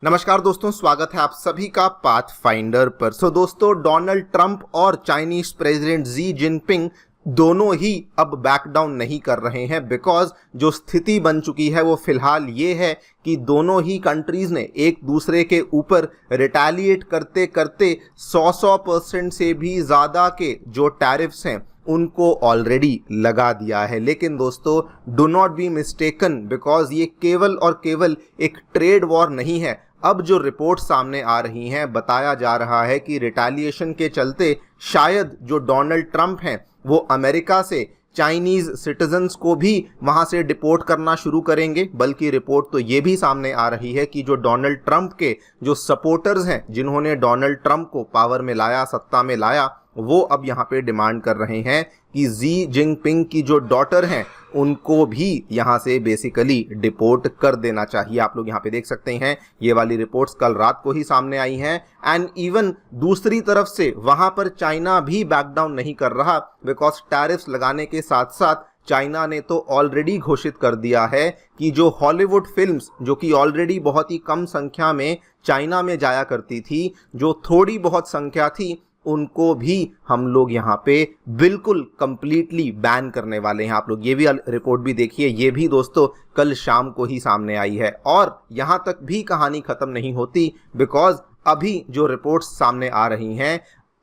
नमस्कार दोस्तों, स्वागत है आप सभी का पाथ फाइंडर पर। दोस्तों, डोनाल्ड ट्रंप और चाइनीज प्रेसिडेंट जी जिनपिंग दोनों ही अब बैक डाउन नहीं कर रहे हैं, बिकॉज जो स्थिति बन चुकी है वो फिलहाल ये है कि दोनों ही कंट्रीज ने एक दूसरे के ऊपर रिटेलिएट करते करते 100% से भी ज़्यादा के जो टैरिफ्स हैं उनको ऑलरेडी लगा दिया है। लेकिन दोस्तों, do not be mistaken, because ये केवल और केवल एक ट्रेड वॉर नहीं है। अब जो रिपोर्ट सामने आ रही हैं, बताया जा रहा है कि रिटेलिएशन के चलते शायद जो डोनाल्ड ट्रंप हैं वो अमेरिका से चाइनीज सिटीजन्स को भी वहां से डिपोर्ट करना शुरू करेंगे। बल्कि रिपोर्ट तो ये भी सामने आ रही है कि जो डोनाल्ड ट्रंप के जो सपोर्टर्स हैं, जिन्होंने डोनाल्ड ट्रंप को पावर में लाया, सत्ता में लाया, वो अब यहाँ पे डिमांड कर रहे हैं कि जी जिनपिंग की जो डॉटर हैं उनको भी यहाँ से बेसिकली डिपोर्ट कर देना चाहिए। आप लोग यहाँ पे देख सकते हैं, ये वाली रिपोर्ट्स कल रात को ही सामने आई हैं। एंड इवन दूसरी तरफ से वहाँ पर चाइना भी बैक डाउन नहीं कर रहा, बिकॉज टैरिफ्स लगाने के साथ साथ चाइना ने तो ऑलरेडी घोषित कर दिया है कि जो हॉलीवुड फिल्म्स, जो कि ऑलरेडी बहुत ही कम संख्या में चाइना में जाया करती थी, जो थोड़ी बहुत संख्या थी, उनको भी हम लोग यहाँ पे बिल्कुल कंप्लीटली बैन करने वाले हैं। आप लोग ये भी रिपोर्ट भी देखिए, ये भी दोस्तों कल शाम को ही सामने आई है। और यहाँ तक भी कहानी खत्म नहीं होती, बिकॉज अभी जो रिपोर्ट्स सामने आ रही हैं,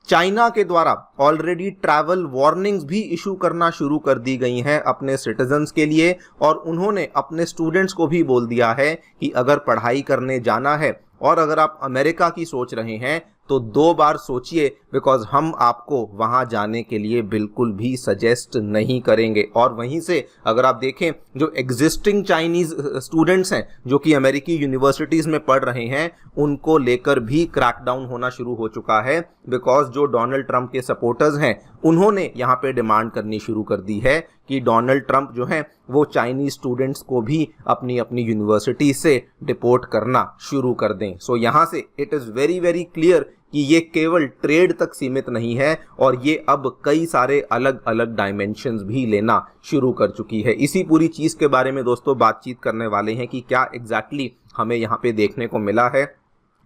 चाइना के द्वारा ऑलरेडी ट्रैवल वार्निंग्स भी इशू करना शुरू कर दी गई हैं अपने सिटीजन्स के लिए। और उन्होंने अपने स्टूडेंट्स को भी बोल दिया है कि अगर पढ़ाई करने जाना है और अगर आप अमेरिका की सोच रहे हैं तो 2 बार सोचिए, बिकॉज हम आपको वहां जाने के लिए बिल्कुल भी सजेस्ट नहीं करेंगे। और वहीं से अगर आप देखें, जो एग्जिस्टिंग चाइनीज स्टूडेंट्स हैं जो कि अमेरिकी यूनिवर्सिटीज़ में पढ़ रहे हैं, उनको लेकर भी क्रैकडाउन होना शुरू हो चुका है। बिकॉज जो डोनाल्ड ट्रंप के सपोर्टर्स हैं उन्होंने यहाँ पे डिमांड करनी शुरू कर दी है कि डोनाल्ड ट्रंप जो हैं वो चाइनीज स्टूडेंट्स को भी अपनी अपनी यूनिवर्सिटी से डिपोर्ट करना शुरू कर दें। सो यहाँ से it is very very clear कि ये केवल ट्रेड तक सीमित नहीं है और ये अब कई सारे अलग अलग डायमेंशंस भी लेना शुरू कर चुकी है। इसी पूरी चीज़ के बारे में दोस्तों बातचीत करने वाले हैं कि क्या एग्जैक्टली हमें यहाँ पे देखने को मिला है,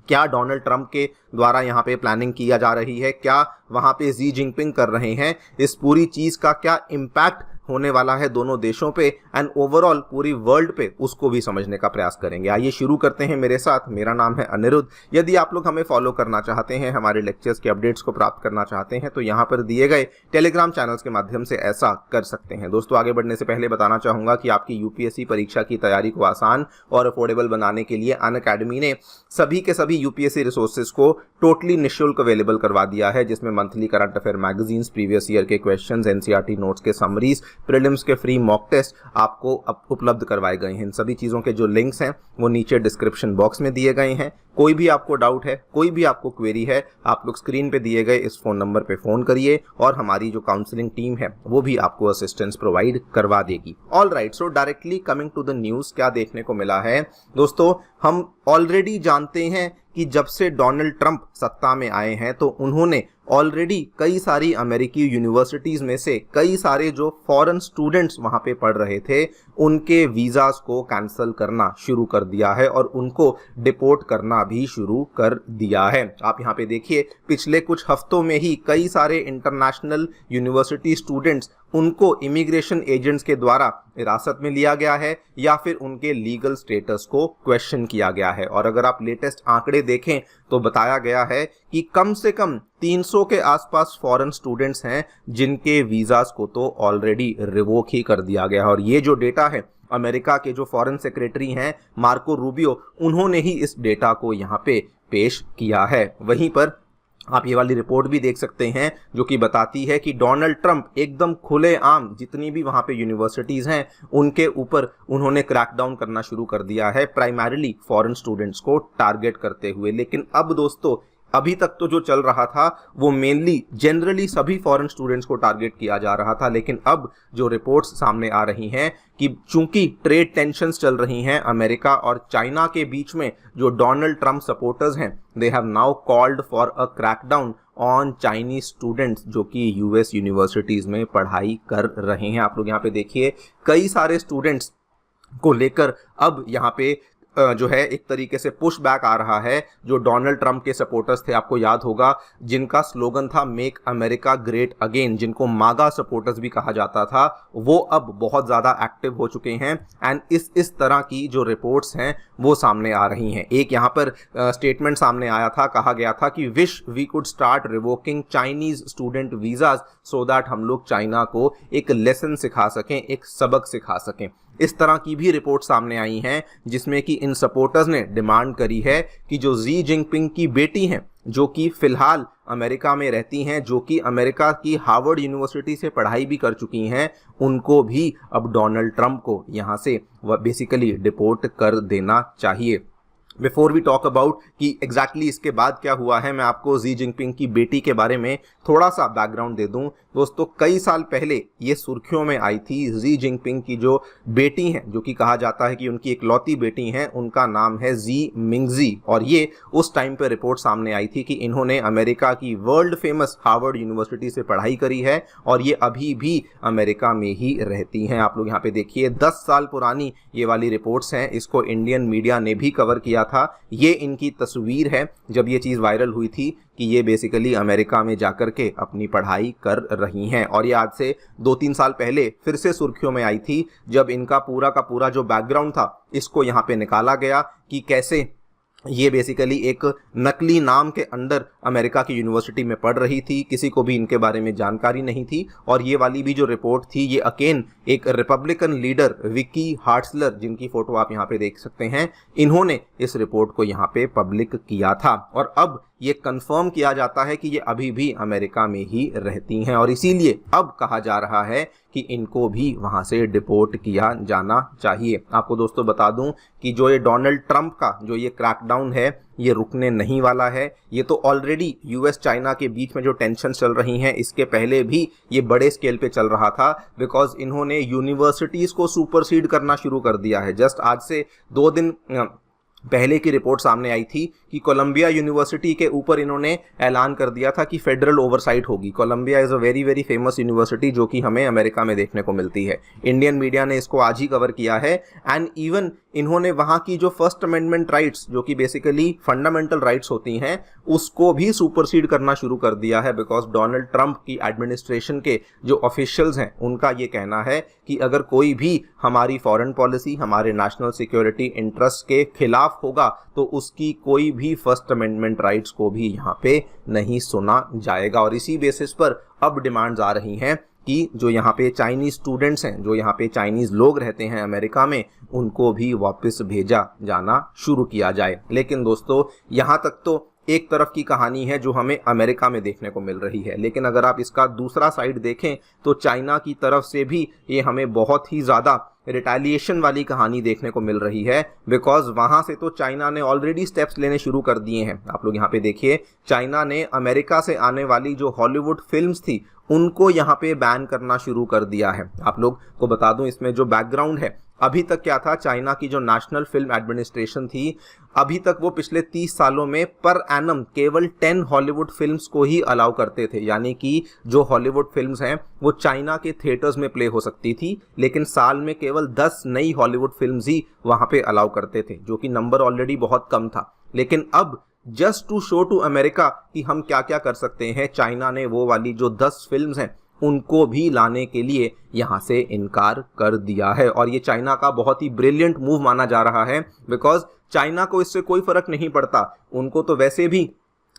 क्या डोनाल्ड ट्रंप के द्वारा यहाँ पे प्लानिंग किया जा रही है, क्या वहाँ पे जी जिनपिंग कर रहे हैं, इस पूरी चीज़ का क्या इम्पैक्ट होने वाला है दोनों देशों पे एंड ओवरऑल पूरी वर्ल्ड पे, उसको भी समझने का प्रयास करेंगे। आइए शुरू करते हैं मेरे साथ। मेरा नाम है अनिरुद्ध। यदि आप लोग हमें फॉलो करना चाहते हैं, हमारे लेक्चर्स के अपडेट्स को प्राप्त करना चाहते हैं, तो यहाँ पर दिए गए टेलीग्राम चैनल्स के माध्यम से ऐसा कर सकते हैं। दोस्तों, आगे बढ़ने से पहले बताना चाहूँगा कि आपकी यूपीएससी परीक्षा की तैयारी को आसान और अफोर्डेबल बनाने के लिए अनअकैडमी ने सभी के सभी यूपीएससी रिसोर्सेज को टोटली निःशुल्क अवेलेबल करवा दिया है, जिसमें monthly current affair magazines, previous year के क्वेश्चंस, एनसीईआरटी नोट्स के समरीज, प्रीलिम्स के फ्री मॉक टेस्ट आपको उपलब्ध करवाए गए हैं। इन सभी चीज़ों के जो लिंक्स हैं वो नीचे डिस्क्रिप्शन बॉक्स में दिए गए हैं। कोई भी आपको डाउट है, कोई भी आपको क्वेरी है, आप लोग स्क्रीन पे दिए गए इस फोन नंबर पे फ़ोन करिए और हमारी जो काउंसलिंग टीम है वो भी आपको असिस्टेंस प्रोवाइड करवा देगी। All right, so directly coming to the news, क्या देखने को मिला है दोस्तों। हम ऑलरेडी जानते हैं कि जब से डोनाल्ड ट्रंप सत्ता में आए हैं तो उन्होंने ऑलरेडी कई सारी अमेरिकी यूनिवर्सिटीज़ में से कई सारे जो फॉरेन स्टूडेंट्स वहाँ पे पढ़ रहे थे उनके वीज़ास को कैंसिल करना शुरू कर दिया है और उनको डिपोर्ट करना भी शुरू कर दिया है। आप यहाँ पे देखिए, पिछले कुछ हफ्तों में ही कई सारे इंटरनेशनल यूनिवर्सिटी स्टूडेंट्स, उनको इमिग्रेशन एजेंट्स के द्वारा हिरासत में लिया गया है या फिर उनके लीगल स्टेटस को क्वेश्चन किया गया है। और अगर आप लेटेस्ट आंकड़े देखें तो बताया गया है कि कम से कम 300 के आसपास फॉरेन स्टूडेंट्स हैं जिनके वीज़ास को तो ऑलरेडी रिवोक ही कर दिया गया है। और ये जो डेटा है, अमेरिका के जो फॉरेन सेक्रेटरी हैं मार्को रूबियो, उन्होंने ही इस डेटा को यहाँ पे पेश किया है। वहीं पर आप ये वाली रिपोर्ट भी देख सकते हैं जो कि बताती है कि डोनाल्ड ट्रंप एकदम खुलेआम जितनी भी वहाँ पे यूनिवर्सिटीज़ हैं उनके ऊपर उन्होंने क्रैकडाउन करना शुरू कर दिया है, प्राइमरीली फॉरेन स्टूडेंट्स को टारगेट करते हुए। लेकिन अब दोस्तों, अभी तक तो जो चल रहा था वो मेनली जनरली सभी फॉरेन स्टूडेंट्स को टारगेट किया जा रहा था। लेकिन अब जो रिपोर्ट्स सामने आ रही हैं कि चूंकि ट्रेड टेंशन्स चल रही हैं अमेरिका और चाइना के बीच में, जो डोनाल्ड ट्रंप सपोर्टर्स हैं they have now called for a crackdown on Chinese students जो कि यूएस यूनिवर्सिटीज़ में पढ़ाई कर रहे हैं। आप लोग यहाँ पे देखिए, कई सारे स्टूडेंट्स को लेकर अब यहाँ पे जो है एक तरीके से पुश बैक आ रहा है। जो डोनाल्ड ट्रंप के सपोर्टर्स थे, आपको याद होगा, जिनका स्लोगन था मेक अमेरिका ग्रेट अगेन, जिनको मागा सपोर्टर्स भी कहा जाता था, वो अब बहुत ज़्यादा एक्टिव हो चुके हैं। एंड इस तरह की जो रिपोर्ट्स हैं वो सामने आ रही हैं। एक यहाँ पर स्टेटमेंट सामने आया था, कहा गया था कि wish we could start revoking Chinese student visas so that हम लोग चाइना को एक लेसन सिखा सकें, एक सबक सिखा सकें। इस तरह की भी रिपोर्ट सामने आई हैं जिसमें कि इन सपोर्टर्स ने डिमांड करी है कि जो जी जिनपिंग की बेटी हैं, जो कि फिलहाल अमेरिका में रहती हैं, जो कि अमेरिका की हार्वर्ड यूनिवर्सिटी से पढ़ाई भी कर चुकी हैं, उनको भी अब डोनाल्ड ट्रंप को यहाँ से बेसिकली डिपोर्ट कर देना चाहिए। बिफोर वी टॉक अबाउट कि एग्जैक्टली इसके बाद क्या हुआ है, मैं आपको जी जिनपिंग की बेटी के बारे में थोड़ा सा बैकग्राउंड दे दूं। दोस्तों, कई साल पहले ये सुर्खियों में आई थी। जी जिनपिंग की जो बेटी हैं, जो कि कहा जाता है कि उनकी इकलौती बेटी हैं, उनका नाम है जी मिंगजी, और ये उस टाइम पे रिपोर्ट सामने आई थी कि इन्होंने अमेरिका की वर्ल्ड फेमस हार्वर्ड यूनिवर्सिटी से पढ़ाई करी है और ये अभी भी अमेरिका में ही रहती हैं। आप लोग यहाँ पे देखिए, 10 साल पुरानी ये वाली रिपोर्ट्स हैं। इसको इंडियन मीडिया ने भी कवर किया था। ये इनकी तस्वीर है जब ये चीज़ वायरल हुई थी कि ये बेसिकली अमेरिका में जाकर के अपनी पढ़ाई कर रही हैं। और ये आज से 2-3 साल पहले फिर से सुर्खियों में आई थी जब इनका पूरा का पूरा जो बैकग्राउंड था, इसको यहाँ पे निकाला गया कि कैसे ये बेसिकली एक नकली नाम के अंडर अमेरिका की यूनिवर्सिटी में पढ़ रही थी, किसी को भी इनके बारे में जानकारी नहीं थी। और ये वाली भी जो रिपोर्ट थी, ये अगेन एक रिपब्लिकन लीडर विकी हार्ट्सलर, जिनकी फोटो आप यहाँ पे देख सकते हैं, इन्होंने इस रिपोर्ट को यहाँ पे पब्लिक किया था। और अब ये कंफर्म किया जाता है कि ये अभी भी अमेरिका में ही रहती हैं और इसीलिए अब कहा जा रहा है कि इनको भी वहां से डिपोर्ट किया जाना चाहिए। आपको दोस्तों बता दूं कि जो ये डोनाल्ड ट्रंप का जो ये क्रैकडाउन है, ये रुकने नहीं वाला है। ये तो ऑलरेडी यूएस चाइना के बीच में जो टेंशन चल रही हैं, इसके पहले भी ये बड़े स्केल पे चल रहा था, बिकॉज इन्होंने यूनिवर्सिटीज़ को सुपरसीड करना शुरू कर दिया है। जस्ट आज से 2 दिन पहले की रिपोर्ट सामने आई थी कि कोलंबिया यूनिवर्सिटी के ऊपर इन्होंने ऐलान कर दिया था कि फेडरल ओवरसाइट होगी। Columbia is a very very famous university जो कि हमें अमेरिका में देखने को मिलती है। इंडियन मीडिया ने इसको आज ही कवर किया है। एंड इवन इन्होंने वहाँ की जो फर्स्ट अमेंडमेंट राइट्स, जो कि बेसिकली फंडामेंटल राइट्स होती हैं, उसको भी सुपरसीड करना शुरू कर दिया है। बिकॉज डोनाल्ड ट्रंप की एडमिनिस्ट्रेशन के जो ऑफिशियल्स हैं, उनका ये कहना है कि अगर कोई भी हमारी फॉरेन पॉलिसी, हमारे नेशनल सिक्योरिटी इंटरेस्ट के खिलाफ होगा तो उसकी कोई भी फर्स्ट अमेंडमेंट राइट्स को भी यहाँ पे नहीं सुना जाएगा। और इसी बेसिस पर अब डिमांड्स आ रही हैं कि जो यहाँ पे चाइनीज स्टूडेंट्स हैं, जो यहाँ पे चाइनीज लोग रहते हैं अमेरिका में, उनको भी वापस भेजा जाना शुरू किया जाए। लेकिन दोस्तों, यहाँ तक तो एक तरफ की कहानी है जो हमें अमेरिका में देखने को मिल रही है, लेकिन अगर आप इसका दूसरा साइड देखें तो चाइना की तरफ से भी ये हमें बहुत ही ज़्यादा रिटेलिएशन वाली कहानी देखने को मिल रही है। बिकॉज वहाँ से तो चाइना ने ऑलरेडी स्टेप्स लेने शुरू कर दिए हैं। आप लोग यहाँ पे देखिए, चाइना ने अमेरिका से आने वाली जो हॉलीवुड फिल्म्स थी, उनको यहाँ पे बैन करना शुरू कर दिया है। आप लोग को बता दूं, इसमें जो बैकग्राउंड है, अभी तक क्या था, चाइना की जो नेशनल फिल्म एडमिनिस्ट्रेशन थी, अभी तक वो पिछले 30 सालों में पर एनम केवल 10 हॉलीवुड फिल्म्स को ही अलाउ करते थे। यानी कि जो हॉलीवुड फिल्म्स हैं वो चाइना के थिएटर्स में प्ले हो सकती थी, लेकिन साल में केवल 10 नई हॉलीवुड फिल्म्स ही वहाँ पे अलाउ करते थे, जो कि नंबर ऑलरेडी बहुत कम था। लेकिन अब just to show to America कि हम क्या क्या कर सकते हैं, चाइना ने वो वाली जो 10 फिल्म्स हैं उनको भी लाने के लिए यहाँ से इनकार कर दिया है। और ये चाइना का बहुत ही ब्रिलियंट मूव माना जा रहा है। बिकॉज चाइना को इससे कोई फर्क नहीं पड़ता, उनको तो वैसे भी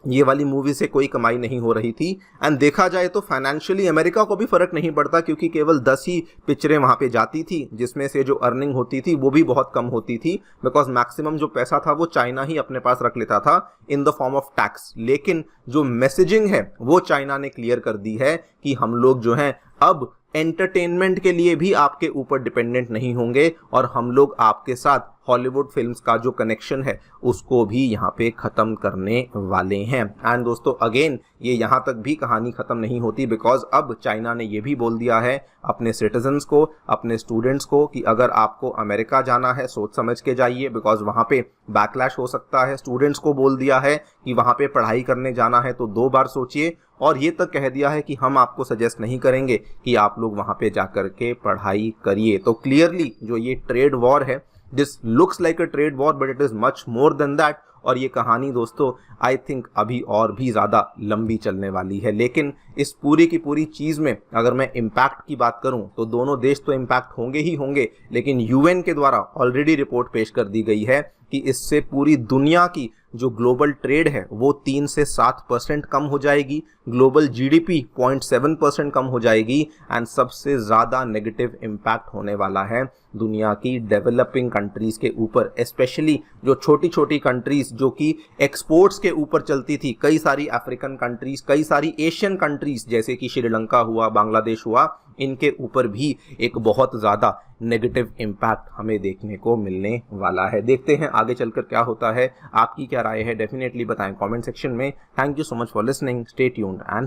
ये वाली मूवी से कोई कमाई नहीं हो रही थी। एंड देखा जाए तो फाइनेंशियली अमेरिका को भी फर्क नहीं पड़ता, क्योंकि केवल 10 ही पिक्चरें वहाँ पे जाती थी, जिसमें से जो अर्निंग होती थी वो भी बहुत कम होती थी। बिकॉज मैक्सिमम जो पैसा था वो चाइना ही अपने पास रख लेता था in the form of tax. लेकिन जो मैसेजिंग है वो चाइना ने क्लियर कर दी है कि हम लोग जो हैं अब एंटरटेनमेंट के लिए भी आपके ऊपर डिपेंडेंट नहीं होंगे और हम लोग आपके साथ हॉलीवुड फिल्म्स का जो कनेक्शन है उसको भी यहाँ पे ख़त्म करने वाले हैं। एंड दोस्तों, अगेन ये यहाँ तक भी कहानी ख़त्म नहीं होती, बिकॉज अब चाइना ने ये भी बोल दिया है अपने सिटीजन्स को, अपने स्टूडेंट्स को, कि अगर आपको अमेरिका जाना है सोच समझ के जाइए, बिकॉज वहाँ पे बैकलैश हो सकता है। स्टूडेंट्स को बोल दिया है कि वहाँ पे पढ़ाई करने जाना है तो 2 बार सोचिए, और ये तक कह दिया है कि हम आपको सजेस्ट नहीं करेंगे कि आप लोग वहाँ पे जा कर के पढ़ाई करिए। तो क्लियरली जो ये ट्रेड वॉर है this looks like a trade war but it is much more than that. और ये कहानी दोस्तों आई थिंक अभी और भी ज़्यादा लंबी चलने वाली है। लेकिन इस पूरी की पूरी चीज़ में अगर मैं इम्पैक्ट की बात करूं तो दोनों देश तो इम्पैक्ट होंगे ही होंगे, लेकिन यूएन के द्वारा ऑलरेडी रिपोर्ट पेश कर दी गई है कि इससे पूरी दुनिया की जो ग्लोबल ट्रेड है वो 3 से 7% कम हो जाएगी, ग्लोबल जीडीपी 0.7% कम हो जाएगी एंड सबसे ज़्यादा नेगेटिव इम्पैक्ट होने वाला है दुनिया की डेवलपिंग कंट्रीज़ के ऊपर, स्पेशली जो छोटी छोटी कंट्रीज़ जो कि एक्सपोर्ट्स के ऊपर चलती थी, कई सारी अफ्रीकन कंट्रीज़, कई सारी एशियन कंट्रीज़ जैसे कि श्रीलंका हुआ, बांग्लादेश हुआ, इनके ऊपर भी एक बहुत ज़्यादा नेगेटिव इम्पैक्ट हमें देखने को मिलने वाला है। देखते हैं आगे चलकर क्या होता है। आपकी क्या राय है डेफिनेटली बताएं कमेंट सेक्शन में। Thank you so much for listening, stay tuned and